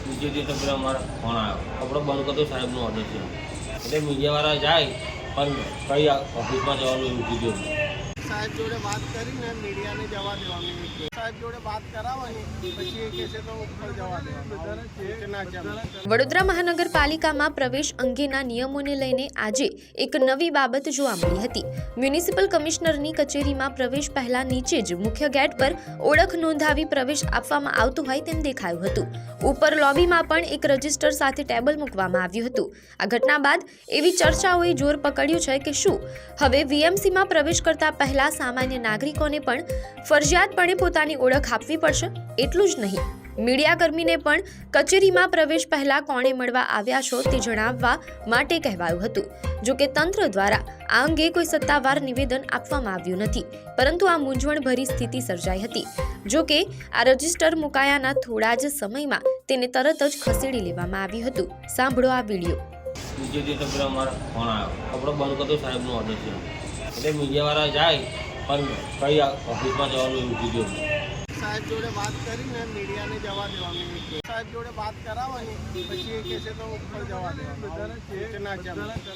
બીજે દિવસે પેલા અમારા ફોન આવ્યો, કપડો બંધ કરતો સાહેબનો ઓર્ડર છે. એટલે મીડિયાવાળા જાય પણ કઈ ઓફિસમાં જવાનું એવું કીધું. સાહેબ જોડે વાત કરીને મીડિયાને જવા દેવાની, સાહેબ જોડે વાત કરાવવાની, પછી એ કહેશે તો ઉપર જવા દેવાનું. વડોદરા મહાનગરપાલિકામાં પ્રવેશ અંગેના નિયમોને લઈને આજે એક નવી બાબત જોવા મળી હતી. મ્યુનિસિપલ કમિશનરની કચેરીમાં પ્રવેશ પહેલા નીચે જ મુખ્ય ગેટ પર ઓળખ નોંધાવી પ્રવેશ આપવામાં આવતું હોય તેમ દેખાયું હતું. ઉપર લોબીમાં પણ એક રજિસ્ટર સાથે ટેબલ મૂકવામાં આવ્યું હતું. આ ઘટના બાદ એવી ચર્ચાઓએ જોર પકડ્યું છે કે શું હવે વીએમસીમાં પ્રવેશ કરતા પહેલા સામાન્ય નાગરિકોને પણ ફરજિયાતપણે પોતાની ઓળખ આપવી પડશે? એટલું જ નહીં, મીડિયાકર્મીને પણ કચેરીમાં પ્રવેશ પહેલા કોણે મળવા આવ્યા છો તે જણાવવા માટે કહેવાયું હતું. જો કે તંત્ર દ્વારા આ અંગે કોઈ સત્તાવાર નિવેદન આપવામાં આવ્યું નથી, પરંતુ આ મૂંઝવણભરી સ્થિતિ સર્જાઈ હતી. જો કે આ રજિસ્ટર મુકાયાના થોડા જ સમયમાં તેને તરત જ ખસેડી લેવામાં આવ્યું હતું. સાંભળો આ વિડીયો. બીજે દિવસે પેલા અમારા ફોન આવ્યો, કપડો બંધ કરતો સાહેબનો ઓર્ડર છે. એટલે મીડિયાવાળા જાય પણ કઈ ઓફિસમાં જવાનું એવું કીધું. સાહેબ જોડે વાત કરીને મીડિયાને જવા દેવાની, સાહેબ જોડે વાત કરાવવાની, પછી એ કહેશે તો ઉપર જવા દેવાનું.